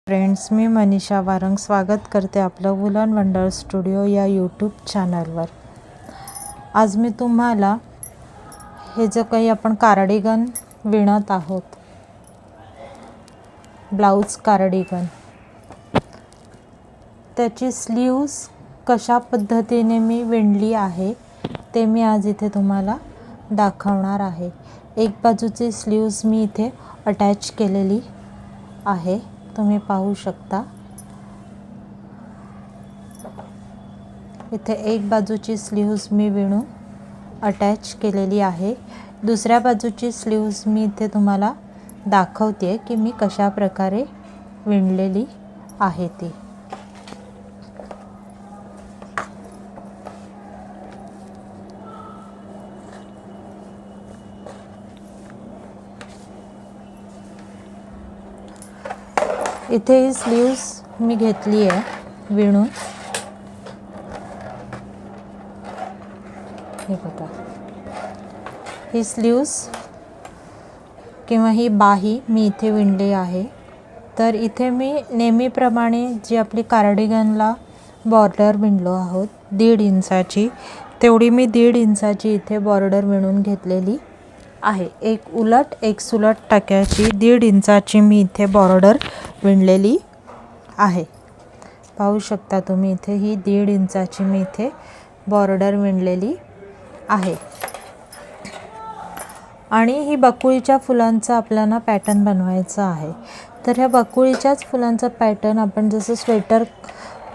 Friends, मी मनीषा वारंग स्वागत करते आपलं वुलन वंडर स्टुडिओ या यूट्यूब चॅनलवर। आज मी तुम्हाला हे जो काही आपण कार्डिगन विणत आहोत, ब्लाउज कार्डिगन, त्याची स्लीव्स कशा पद्धतीने मी विणली आहे ते मी आज इथे तुम्हाला दाखवणार आहे। एक बाजूची स्लीव्स मी इथे अटॅच केलेली आहे, तुम्ही पाहू शकता। इथे एक बाजूची स्लीव्स मी विणून अटॅच केलेली आहे। दुसऱ्या बाजूची स्लीव्स मी इथे तुम्हाला दाखवते की मी कशा प्रकारे विणलेली आहे ती। इथे ही स्लीव्स मी घेतली आहे विणून। हे बघा, ही स्लीव्स किंवा ही बाही मी इथे विणली आहे। तर इथे मी नेहमीप्रमाणे जी आपली कार्डिगनला बॉर्डर विणलो आहोत 1.5 इंचाची, तेवढी मी 1.5 इंचाची इथे बॉर्डर विणून घेतलेली आहे। एक उलट एक सुलट टाक्याची 1.5 इंचाची मी इथे बॉर्डर विणलेली आहे। पाहू शकता तुम्ही, इथे ही 1.5 इंचाची मी इथे बॉर्डर विणलेली आहे। आणि ही बकुळीच्या फुलांचा आपल्याला पॅटर्न बनवायचा आहे। तर ह्या बकुळीच्याच फुलांचा पॅटर्न आपण जसं स्वेटर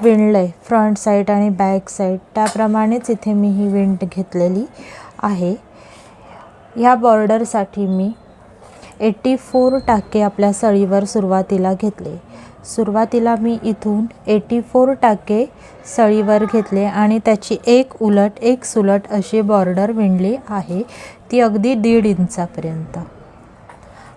विणलंय फ्रंट साइड आणि बॅक साइड, त्याप्रमाणेच इथे मी ही विण घेतलेली आहे। ह्या बॉर्डरसाठी मी 84 टाके आपल्या सळीवर सुरुवातीला घेतले। सुरुवातीला मी इथून 84 टाके सळीवर घेतले आणि त्याची एक उलट एक सुलट अशी बॉर्डर विणली आहे, ती अगदी 1.5 इंचापर्यंत।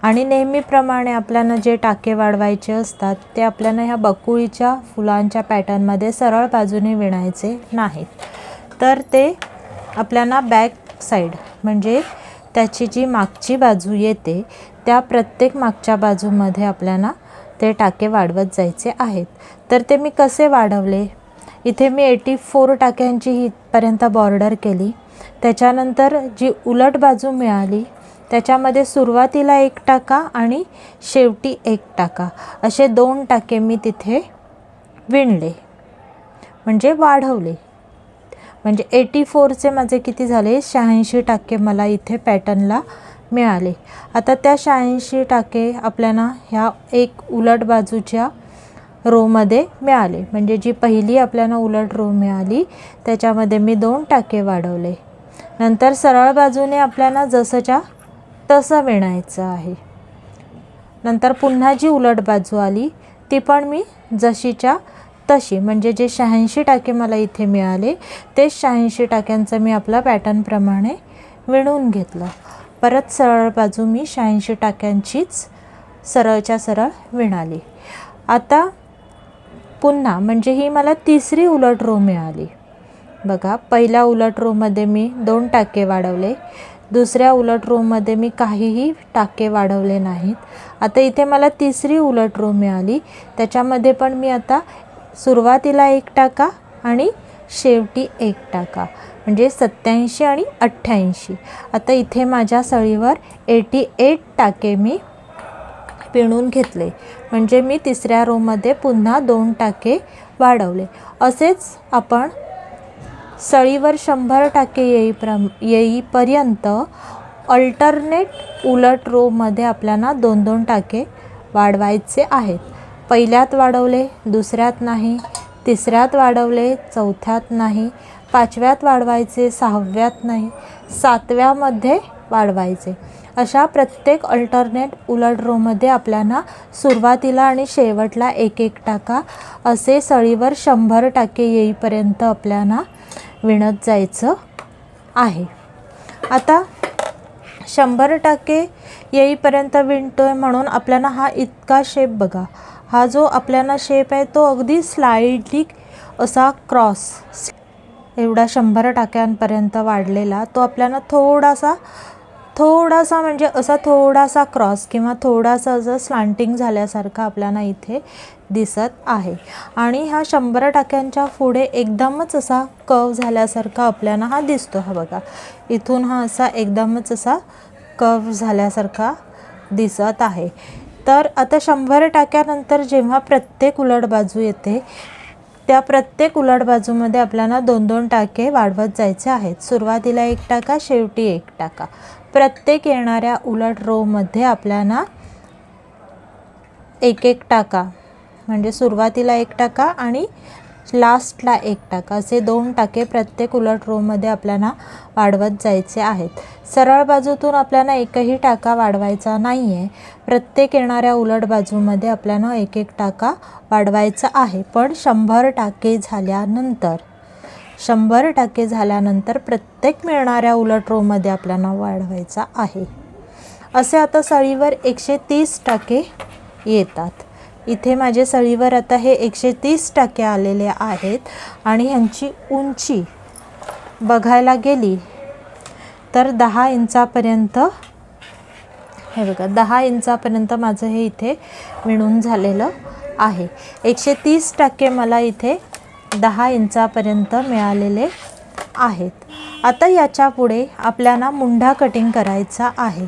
आणि नेहमीप्रमाणे आपल्याला जे टाके वाढवायचे असतात ते आपल्याला ह्या बकुळीच्या फुलांच्या पॅटर्नमध्ये सरळ बाजूने विणायचे नाहीत। तर ते आपल्याला बॅक साइड म्हणजे त्याची जी मागची बाजू येते त्या प्रत्येक मागच्या बाजूमध्ये आपल्याला ते टाके वाढवत जायचे आहेत। तर ते मी कसे वाढवले, इथे मी 84 टाक्यांची इथपर्यंत बॉर्डर केली। त्याच्यानंतर जी उलट बाजू मिळाली त्याच्यामध्ये सुरुवातीला 1 टाका आणि शेवटी 1 टाका असे 2 टाके मी तिथे विणले, म्हणजे वाढवले। म्हणजे 84चे माझे किती झाले, 86 टाके मला इथे पॅटर्नला मिळाले। आता त्या 86 टाके आपल्याला ह्या एक उलट बाजूच्या रोमध्ये मिळाले, म्हणजे जी पहिली आपल्याला उलट रो मिळाली त्याच्यामध्ये मी 2 टाके वाढवले। नंतर सरळ बाजूने आपल्याला जसंच्या तसं विणायचं आहे। नंतर पुन्हा जी उलट बाजू आली ती पण मी जशीच्या तशी, म्हणजे जे 86 टाके मला इथे मिळाले ते 86 टाक्यांचं मी आपला पॅटर्न प्रमाणे विणून घेतलं। परत सरळ बाजू मी 86 टाक्यांचीच सरळच्या सरळ विणाली। आता पुन्हा म्हणजे ही मला तिसरी उलट रो मिळाली। बघा, पहिल्या उलट रोमध्ये मी 2 टाके वाढवले, दुसऱ्या उलट रोमध्ये मी काहीही टाके वाढवले नाहीत। आता इथे मला तिसरी उलट रो मिळाली, त्याच्यामध्ये पण मी आता सुरुवातीला 1 टाका आणि शेवटी 1 टाका, म्हणजे 87 आणि 88। आता इथे माझ्या सळीवर 88 टाके मी विणून घेतले, म्हणजे मी तिसऱ्या रोमध्ये पुन्हा 2 टाके वाढवले। असेच आपण सळीवर 100 टाके येईपर्यंत अल्टरनेट उलट रोमध्ये आपल्याला 2-2 टाके वाढवायचे आहेत। पहिल्यात वाढवले, दुसऱ्यात नाही, तिसऱ्यात वाढवले, चौथ्यात नाही, 5व्यात वाढवायचे, 6व्यात नाही, 7व्यामध्ये वाढवायचे। अशा प्रत्येक अल्टरनेट उलट रोमध्ये आपल्याला सुरुवातीला आणि शेवटला 1-1 टाका असे सळीवर 100 टाके येईपर्यंत आपल्याला विणत जायचं आहे। आता 100 टाके येईपर्यंत विणतोय म्हणून आपल्याला हा इतका शेप बघा, हा जो आपल्याला शेप आहे तो अगदी स्लाइडली असा क्रॉस एवढा 100 टाक्यांपर्यंत वाढलेला तो आपल्याला थोडासा थोडासा म्हणजे असा थोडासा क्रॉस किंवा थोडासा असं स्लांटिंग झाल्यासारखं आपल्याला इथे दिसत आहे. आणि हा 100 टाक्यांच्या पुढे एकदमच असा कर्व झाल्यासारखा आपल्याला हा दिसतो. हा बघा, इथून हा असा एकदमच असा कर्व झाल्यासारखा दिसत आहे. तर आता 100 टाक्यानंतर जेव्हा प्रत्येक उलट बाजू येते, त्या प्रत्येक उलट बाजूमध्ये आपल्याला 2-2 टाके वाढवत जायचे आहेत. सुरुवातीला 1 टाका, शेवटी 1 टाका. प्रत्येक येणाऱ्या उलट रोमध्ये आपल्याला 1-1 टाका, म्हणजे सुरुवातीला 1 टाका आणि लास्टला 1 टाका, असे 2 टाके प्रत्येक उलट रोमध्ये आपल्याला वाढवत जायचे आहेत. सरळ बाजूतून आपल्याला एकही टाका वाढवायचा नाही आहे. प्रत्येक येणाऱ्या उलट बाजूमध्ये आपल्याला 1-1 टाका वाढवायचा आहे. पण 100 टाके झाल्यानंतर प्रत्येक मिळणाऱ्या उलट रोमध्ये आपल्याला वाढवायचा आहे. असे आता सळीवर 130 टाके येतात. इथे माझे सळीवर आता हे 130 टाके आलेले आहेत. आणि ह्यांची उंची बघायला गेली तर 10 इंचापर्यंत, हे बघा 10 इंचापर्यंत माझं हे इथे विणून झालेलं आहे. 130 टाके मला इथे 10 इंचापर्यंत मिळालेले आहेत. आता याच्या पुढे आपल्याला मुंढा कटिंग करायचा आहे.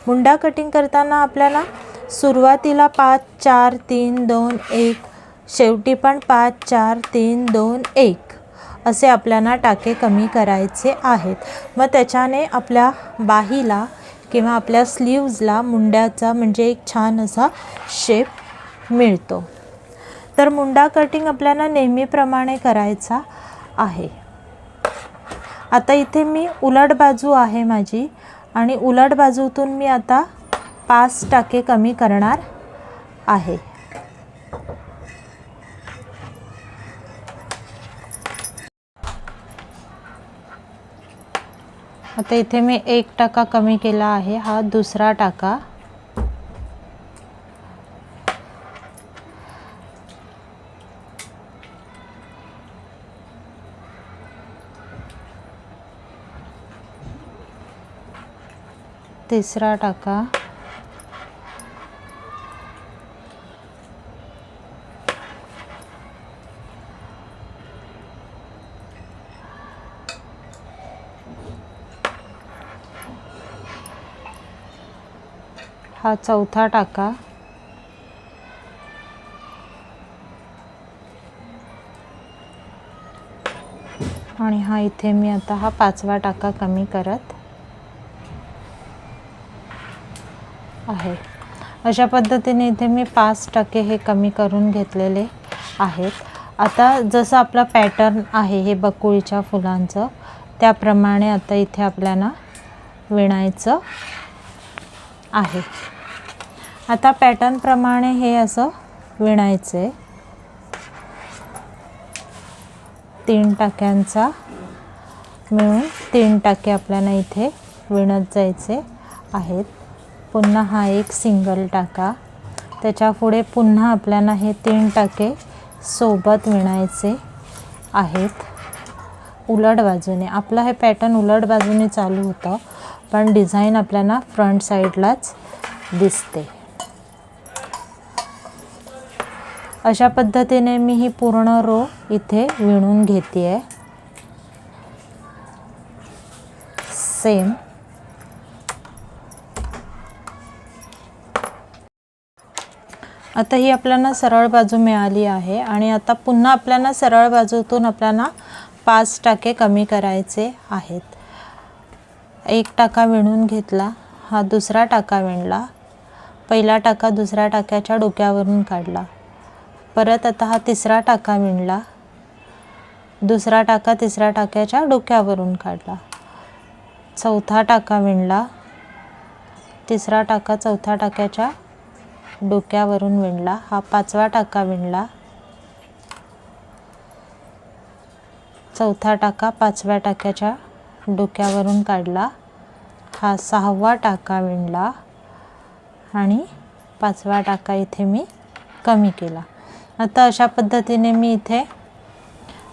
मुंढा कटिंग करताना आपल्याला सुरुवातीला 5 4 3 2 1, शेवटी पण 5 4 3 2 1 असे आपल्याला टाके कमी करायचे आहेत. मग त्याच्याने आपल्या बाहीला किंवा आपल्या स्लीव्जला मुंड्याचा म्हणजे एक छान असा शेप मिळतो. तर मुंडा कटिंग आपल्याला नेहमीप्रमाणे करायचा आहे. आता इथे मी उलट बाजू आहे माझी, आणि उलट बाजूतून मी आता 5 टाके कमी करणार आहे. आता इथे मी 1 टाका कमी केला आहे. हा दुसरा टाका, तिसरा टाका, हा चौथा टाका, आणि हा इथे मी आता हा 5वा टाका कमी करत आहे. अशा पद्धतीने इथे मी 5 टाके हे कमी करून घेतलेले आहेत. आता जसं आपला पॅटर्न आहे हे बकुळीच्या फुलांचं, त्याप्रमाणे आता इथे आपल्याला विणायचं आहे. आता पॅटर्न प्रमाणे हे असं विणायचे. 3 टाक्यांचा मिळून 3 टाके आपल्याला इथे विणत जायचे आहेत. पुन्हा हा एक सिंगल टाका, त्याच्या पुढे पुन्हा आपल्याला हे 3 टाके सोबत विणायचे आहेत. उलट बाजूने आपला हे पॅटर्न उलट बाजूने चालू होतं, पण डिझाईन आपल्याला फ्रंट साईडलाच दिसते. अशा पद्धतीने मी ही पूर्ण रो इथे विणून घेते. सेम आता ही आपल्याला सरळ बाजू मिळाली आहे. आणि आता पुन्हा आपल्याला सरळ बाजूतून आपल्याला 5 टाके कमी करायचे आहेत. 1 टाका विणून घेतला, हा दुसरा टाका विणला, पहिला टाका दुसऱ्या टाक्याच्या डोक्यावरून काढला, परत आता हा तिसरा टाका विणला, दुसरा टाका तिसऱ्या टाक्याच्या डोक्यावरून काढला, चौथा टाका विणला, तिसरा टाका चौथ्या टाक्याच्या डोक्यावरून विणला, हा 5वा टाका विणला, चौथा टाका 5व्या टाक्याच्या डोक्यावरून काढला, हा 6वा टाका विणला, आणि 5वा टाका इथे मी कमी केला. आता अशा पद्धतीने मी इथे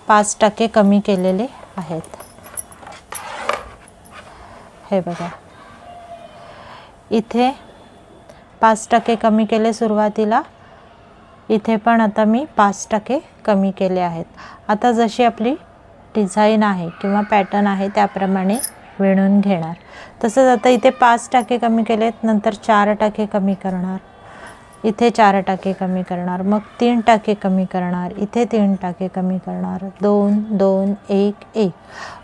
5 टाके कमी केलेले आहेत. हे बघा, इथे 5% कमी केले सुरुवातीला, इथे पण आता मी 5% कमी केले आहेत. आता जशी आपली डिझाईन आहे किंवा पॅटर्न आहे त्याप्रमाणे विणून घेणार. तसंच आता इथे 5% कमी केलेत, नंतर 4% कमी करणार, इथे 4% कमी करणार, मग 3% कमी करणार, इथे 3% कमी करणार, 2 2 1 1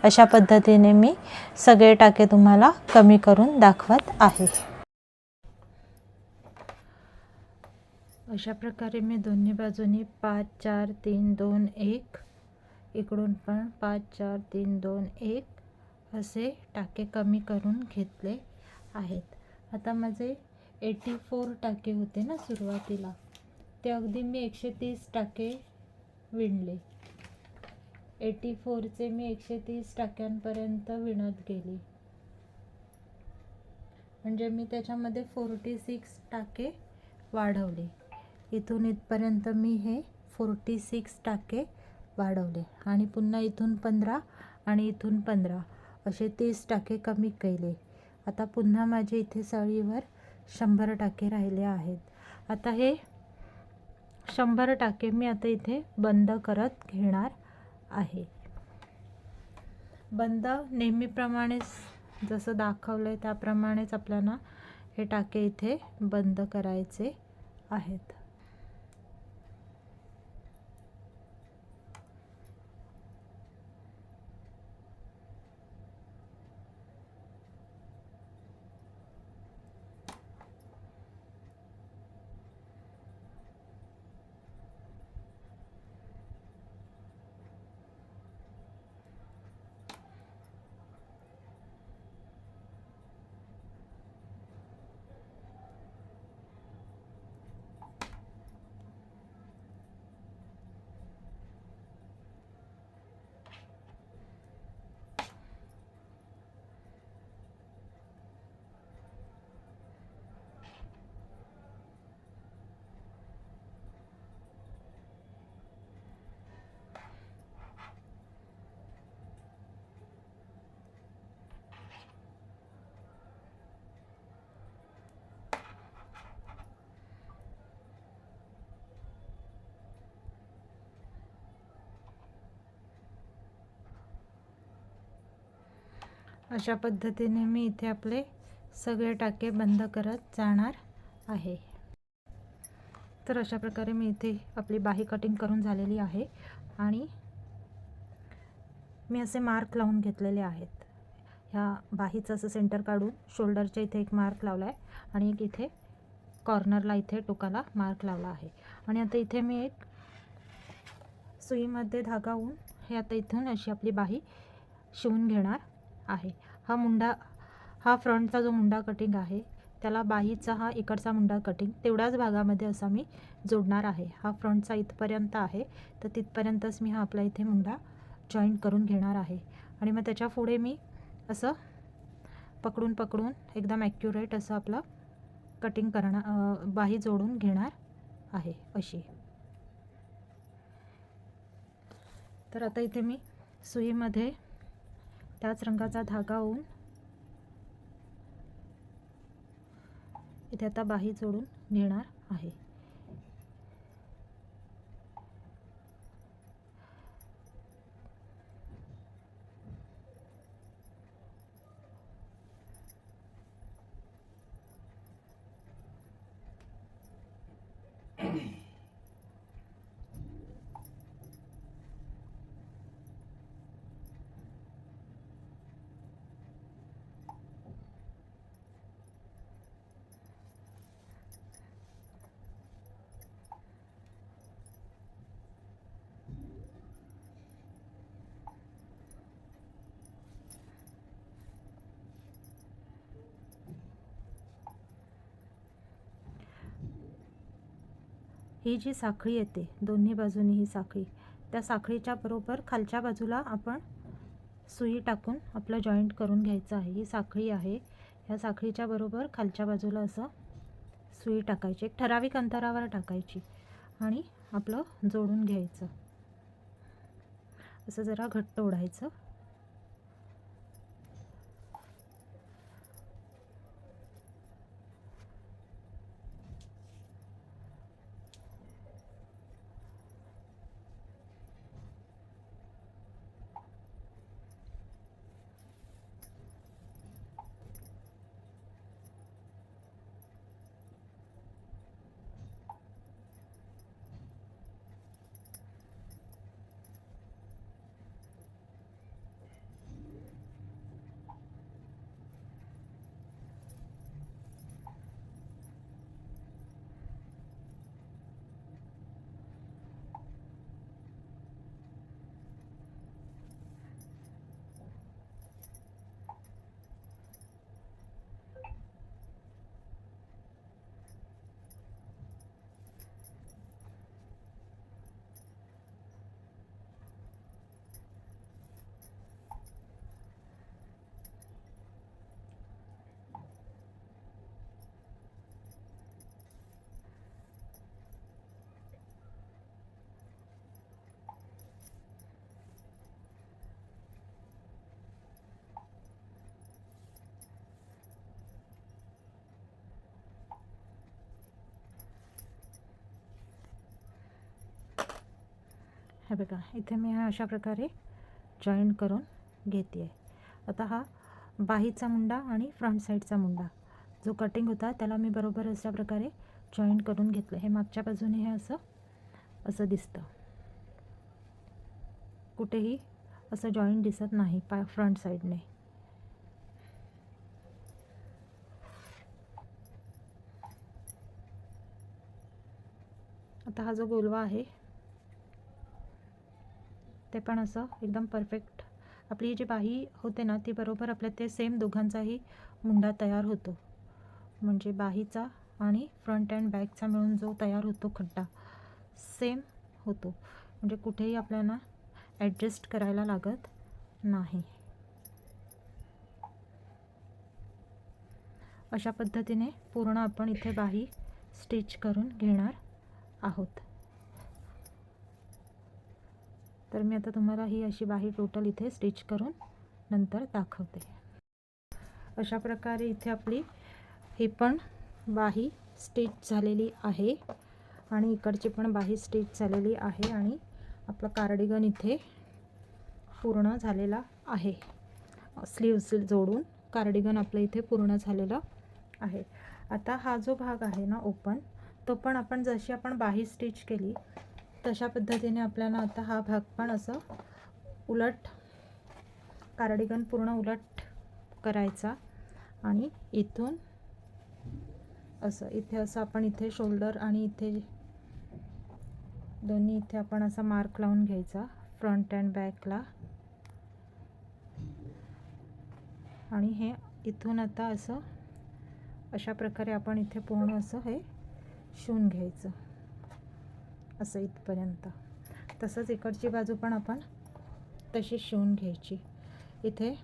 अशा पद्धतीने मी सगळे टाके तुम्हाला कमी करून दाखवत आहे. अशा प्रकारे मी दोन्ही बाजूनी 5 4 3 2 1, इकडून पण 5 4 3 2 1 असे टाके कमी करून घेतले आहेत. आता माझे 84 टाके होते ना सुरुवातीला, ते अगदी मी 130 टाके विणले. 84चे मी 130 टाक्यांपर्यंत विणत गेले, म्हणजे मी त्याच्यामध्ये 46 टाके वाढवले. इथून इथपर्यंत मी हे 46 टाके वाढवले आणि पुन्हा इथून 15 आणि इथून 15 असे 30 टाके कमी केले. आता पुन्हा माझे इथे सळीवर 100 टाके राहिले आहेत. आता हे 100 टाके मी आता इथे बंद करत घेणार आहे. बंद नेहमीप्रमाणेच जसं दाखवलं आहे त्याप्रमाणेच आपल्याला हे टाके इथे बंद करायचे आहेत. अशा पद्धतीने मी इथे आपले सगळे टाके बंद करत जाणार आहे. तर अशा प्रकारे मी इथे आपली बाही कटिंग करून झालेली आहे आणि मी असे मार्क लावून घेतलेले आहेत. ह्या बाहीचं असं सेंटर काढून शोल्डरच्या इथे एक मार्क लावला आहे आणि एक इथे कॉर्नरला इथे टोकाला मार्क लावला आहे. आणि आता इथे मी एक सुईमध्ये धागा होऊन हे आता इथून अशी आपली बाही शिवून घेणार आहे. हा फ्रंटचा जो मुंडा कटिंग आहे त्याला बाहीचा हा इकडचा मुंडा कटिंग तेवढ्याच भागामध्ये असा मी जोडणार आहे. हा फ्रंटचा इथपर्यंत आहे तर तिथपर्यंतच मी हा आपला इथे मुंडा जॉईंट करून घेणार आहे. आणि मग त्याच्या पुढे मी असं पकडून एकदम ॲक्युरेट असं आपलं कटिंग करणार, बाही जोडून घेणार आहे अशी. तर आता इथे मी सुईमध्ये त्याच रंगाचा धागा होऊन इथे आता बाही जोडून घेणार आहे. ही जी साखळी येते दोन्ही बाजूनी ही साखळी, त्या साखळीच्या बरोबर खालच्या बाजूला आपण सुई टाकून आपलं जॉईंट करून घ्यायचं आहे. ही साखळी आहे, ह्या साखळीच्या बरोबर खालच्या बाजूला असं सुई टाकायची, एक ठराविक अंतरावर टाकायची आणि आपलं जोडून घ्यायचं. असं जरा घट्ट ओढायचं. हे बघा इथे मी हा अशा प्रकारे जॉईंट करून घेते आहे. आता हा बाहीचा मुंडा आणि फ्रंट साईडचा मुंडा जो कटिंग होता त्याला मी बरोबर अशा प्रकारे जॉईंट करून घेतलं. हे मागच्या बाजूने हे असं दिसतं, कुठेही असं जॉईंट दिसत नाही फ्रंट साईडने. आता हा जो गोलवा आहे ते पण असं एकदम परफेक्ट आपली जी बाही होते ना ती बरोबर आपल्या ते सेम दोघांचाही मुंडा तयार होतो. म्हणजे बाहीचा आणि फ्रंट अँड बॅकचा मिळून जो तयार होतो खड्डा सेम होतो. म्हणजे कुठेही आपल्याला ॲडजस्ट करायला लागत नाही. अशा पद्धतीने पूर्ण आपण इथे बाही स्टिच करून घेणार आहोत. तर मी आता तुम्हाला ही अशी बाही टोटल इथे स्टिच करून नंतर दाखवते. अशा प्रकारे इथे आपली ही पण बाही स्टिच झालेली आहे आणि इकडची पण बाही स्टिच झालेली आहे आणि आपला कार्डिगन इथे पूर्ण झालेला आहे. स्लीव्स जोडून कार्डिगन आपलं इथे पूर्ण झालेलं आहे. आता हा जो भाग आहे ना ओपन, तो पण आपण जशी आपण बाही स्टिच केली तशा पद्धतीने आपल्याला आता हा भाग पण असं उलट कार्डिगन पूर्ण उलट करायचा आणि इथून असं इथे असं आपण इथे शोल्डर आणि इथे दोन्ही इथे आपण असा मार्क लावून घ्यायचा फ्रंट अँड बॅकला. आणि हे इथून आता असं अशा प्रकारे आपण इथे पूर्ण असं हे शिवून घ्यायचं असं इथपर्यंत. तसंच इकडची बाजू पण आपण तशी शिवून घ्यायची. इथे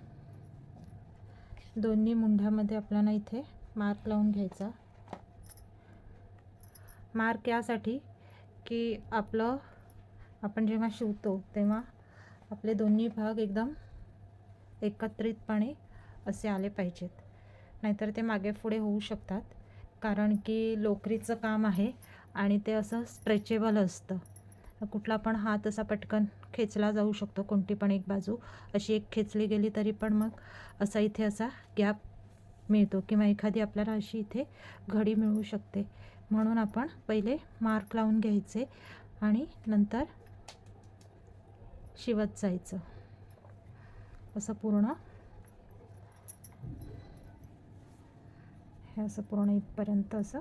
दोन्ही मुंढ्यामध्ये आपल्याला इथे मार्क लावून घ्यायचा. मार्क यासाठी की आपण जेव्हा शिवतो तेव्हा आपले दोन्ही भाग एकदम एकत्रितपणे असे आले पाहिजेत, नाहीतर ते मागे पुढे होऊ शकतात. कारण की लोकरीचं काम आहे आणि ते असं स्ट्रेचेबल असतं. कुठला पण हात असा पटकन खेचला जाऊ शकतो. कोणती पण एक बाजू अशी एक खेचली गेली तरी पण मग असा इथे असा गॅप मिळतो किंवा एखादी आपल्याला अशी इथे घडी मिळू शकते. म्हणून आपण पहिले मार्क लावून घ्यायचे आणि नंतर शिवत जायचं. असं पूर्ण हे असं पूर्ण इथपर्यंत असं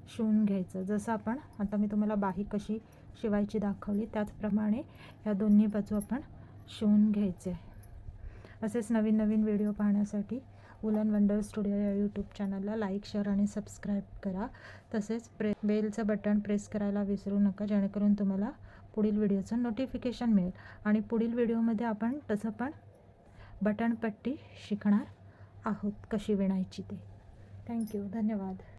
शिवून घ्यायचं. जसं आपण आता मी तुम्हाला बाही कशी शिवायची दाखवली त्याचप्रमाणे ह्या दोन्ही बाजू आपण शिवून घ्यायचे. असेच नवीन नवीन व्हिडिओ पाहण्यासाठी वूलन वंडर स्टुडिओ या यूट्यूब चॅनलला लाईक, शेअर आणि सबस्क्राईब करा. तसेच बेलचं बटन प्रेस करायला विसरू नका, जेणेकरून तुम्हाला पुढील व्हिडिओचं नोटिफिकेशन मिळेल. आणि पुढील व्हिडिओमध्ये आपण तसं पण बटनपट्टी शिकणार आहोत कशी विणायची ते. थँक्यू. धन्यवाद.